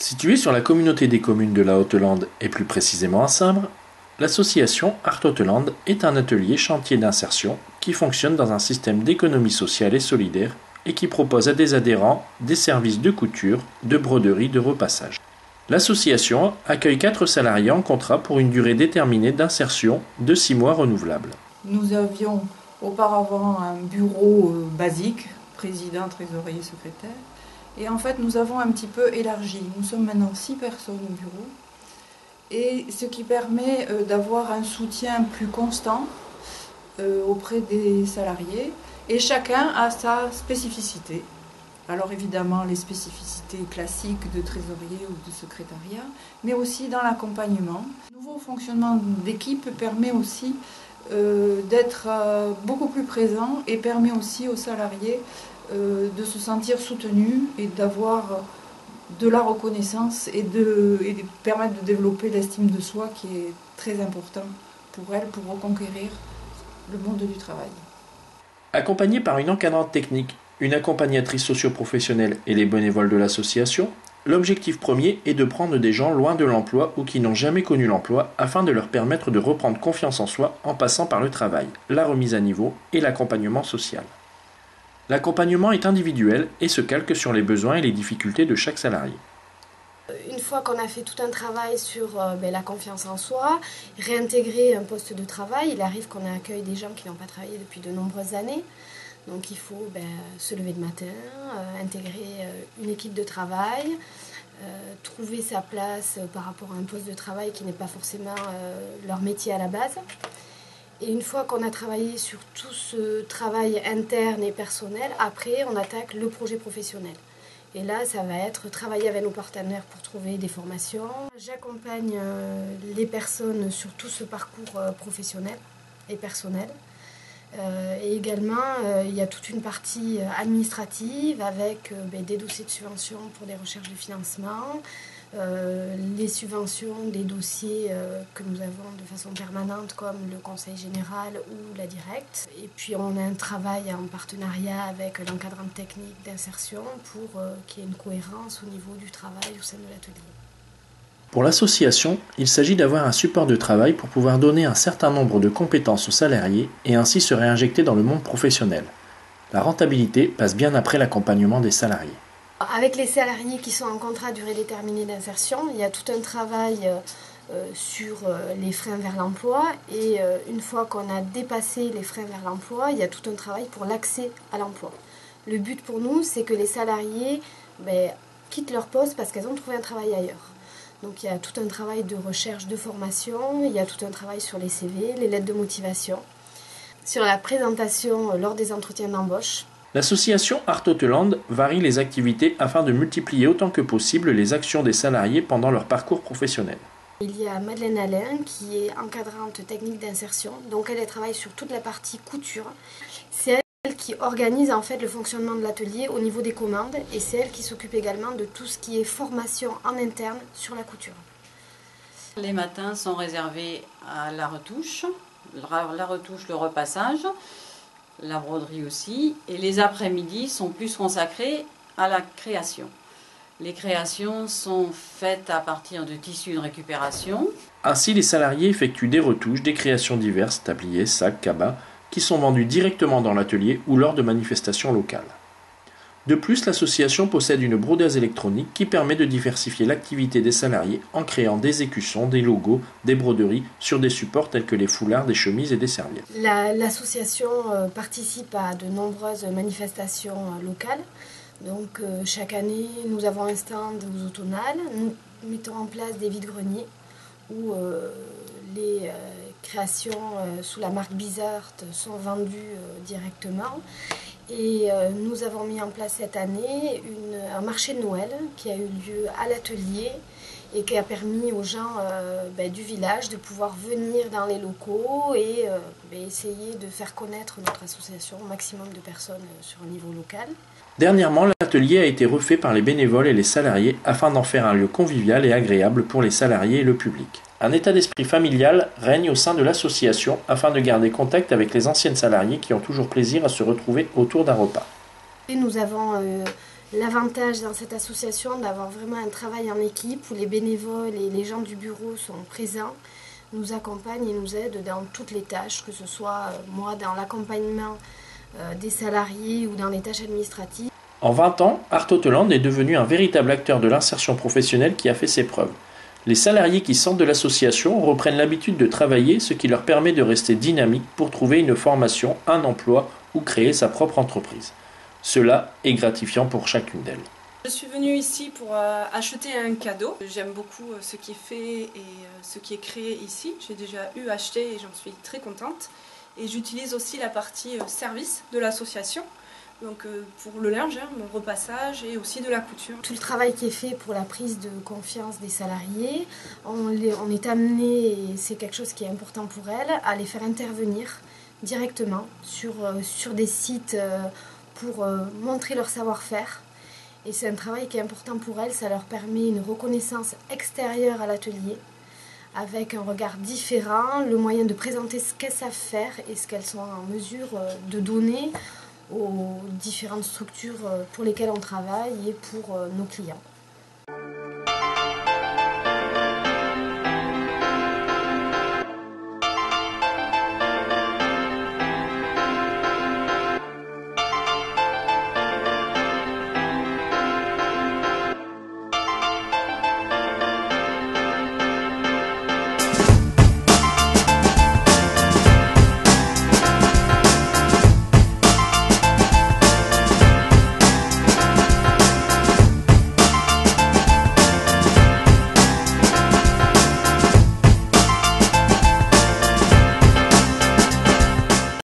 Située sur la communauté des communes de la Haute-Lande et plus précisément à Simbre, l'association Art Haute-Lande est un atelier chantier d'insertion qui fonctionne dans un système d'économie sociale et solidaire et qui propose à des adhérents des services de couture, de broderie, de repassage. L'association accueille 4 salariés en contrat pour une durée déterminée d'insertion de 6 mois renouvelable. Nous avions auparavant un bureau basique, président, trésorier, secrétaire. Et en fait, nous avons un petit peu élargi. Nous sommes maintenant 6 personnes au bureau. Et ce qui permet d'avoir un soutien plus constant auprès des salariés. Et chacun a sa spécificité. Alors évidemment, les spécificités classiques de trésorier ou de secrétariat, mais aussi dans l'accompagnement. Le nouveau fonctionnement d'équipe permet aussi d'être beaucoup plus présent et permet aussi aux salariés de se sentir soutenus et d'avoir de la reconnaissance et de permettre de développer l'estime de soi qui est très important pour elles, pour reconquérir le monde du travail. Accompagnés par une encadrante technique, une accompagnatrice socio-professionnelle et les bénévoles de l'association, l'objectif premier est de prendre des gens loin de l'emploi ou qui n'ont jamais connu l'emploi afin de leur permettre de reprendre confiance en soi en passant par le travail, la remise à niveau et l'accompagnement social. L'accompagnement est individuel et se calque sur les besoins et les difficultés de chaque salarié. Une fois qu'on a fait tout un travail sur la confiance en soi, réintégrer un poste de travail, il arrive qu'on accueille des gens qui n'ont pas travaillé depuis de nombreuses années. Donc il faut se lever le matin, intégrer une équipe de travail, trouver sa place par rapport à un poste de travail qui n'est pas forcément leur métier à la base. Et une fois qu'on a travaillé sur tout ce travail interne et personnel, après on attaque le projet professionnel. Et là, ça va être travailler avec nos partenaires pour trouver des formations. J'accompagne les personnes sur tout ce parcours professionnel et personnel. Et également, il y a toute une partie administrative avec des dossiers de subvention pour des recherches de financement, les subventions des dossiers que nous avons de façon permanente comme le conseil général ou la directe. Et puis on a un travail en partenariat avec l'encadrant technique d'insertion pour qu'il y ait une cohérence au niveau du travail au sein de l'atelier. Pour l'association, il s'agit d'avoir un support de travail pour pouvoir donner un certain nombre de compétences aux salariés et ainsi se réinjecter dans le monde professionnel. La rentabilité passe bien après l'accompagnement des salariés. Avec les salariés qui sont en contrat à durée déterminée d'insertion, il y a tout un travail sur les freins vers l'emploi et une fois qu'on a dépassé les freins vers l'emploi, il y a tout un travail pour l'accès à l'emploi. Le but pour nous, c'est que les salariés quittent leur poste parce qu'elles ont trouvé un travail ailleurs. Donc il y a tout un travail de recherche, de formation, il y a tout un travail sur les CV, les lettres de motivation, sur la présentation lors des entretiens d'embauche. L'association Art Haute-Lande varie les activités afin de multiplier autant que possible les actions des salariés pendant leur parcours professionnel. Il y a Madeleine Alain qui est encadrante technique d'insertion, donc elle travaille sur toute la partie couture. C'est elle qui organise en fait le fonctionnement de l'atelier au niveau des commandes et c'est elle qui s'occupe également de tout ce qui est formation en interne sur la couture. Les matins sont réservés à la retouche, le repassage, la broderie aussi, et les après-midi sont plus consacrés à la création. Les créations sont faites à partir de tissus de récupération. Ainsi, les salariés effectuent des retouches, des créations diverses, tabliers, sacs, cabas, qui sont vendus directement dans l'atelier ou lors de manifestations locales. De plus, l'association possède une brodeuse électronique qui permet de diversifier l'activité des salariés en créant des écussons, des logos, des broderies sur des supports tels que les foulards, des chemises et des serviettes. L'association participe à de nombreuses manifestations locales. Donc chaque année, nous avons un stand aux automnales. Nous mettons en place des vides-greniers où les créations sous la marque Bizart sont vendues directement. Et nous avons mis en place cette année un marché de Noël qui a eu lieu à l'atelier et qui a permis aux gens du village de pouvoir venir dans les locaux et essayer de faire connaître notre association au maximum de personnes sur un niveau local. Dernièrement, l'atelier a été refait par les bénévoles et les salariés afin d'en faire un lieu convivial et agréable pour les salariés et le public. Un état d'esprit familial règne au sein de l'association afin de garder contact avec les anciennes salariées qui ont toujours plaisir à se retrouver autour d'un repas. Et nous avons l'avantage dans cette association d'avoir vraiment un travail en équipe où les bénévoles et les gens du bureau sont présents, nous accompagnent et nous aident dans toutes les tâches, que ce soit moi dans l'accompagnement des salariés ou dans les tâches administratives. En 20 ans, Art Autoland est devenu un véritable acteur de l'insertion professionnelle qui a fait ses preuves. Les salariés qui sortent de l'association reprennent l'habitude de travailler, ce qui leur permet de rester dynamiques pour trouver une formation, un emploi ou créer sa propre entreprise. Cela est gratifiant pour chacune d'elles. Je suis venue ici pour acheter un cadeau. J'aime beaucoup ce qui est fait et ce qui est créé ici. J'ai déjà acheté et j'en suis très contente. Et j'utilise aussi la partie service de l'association. Donc pour le linge, mon repassage et aussi de la couture. Tout le travail qui est fait pour la prise de confiance des salariés, on est amené, et c'est quelque chose qui est important pour elles, à les faire intervenir directement sur des sites pour montrer leur savoir-faire. Et c'est un travail qui est important pour elles, ça leur permet une reconnaissance extérieure à l'atelier, avec un regard différent, le moyen de présenter ce qu'elles savent faire et ce qu'elles sont en mesure de donner aux différentes structures pour lesquelles on travaille et pour nos clients.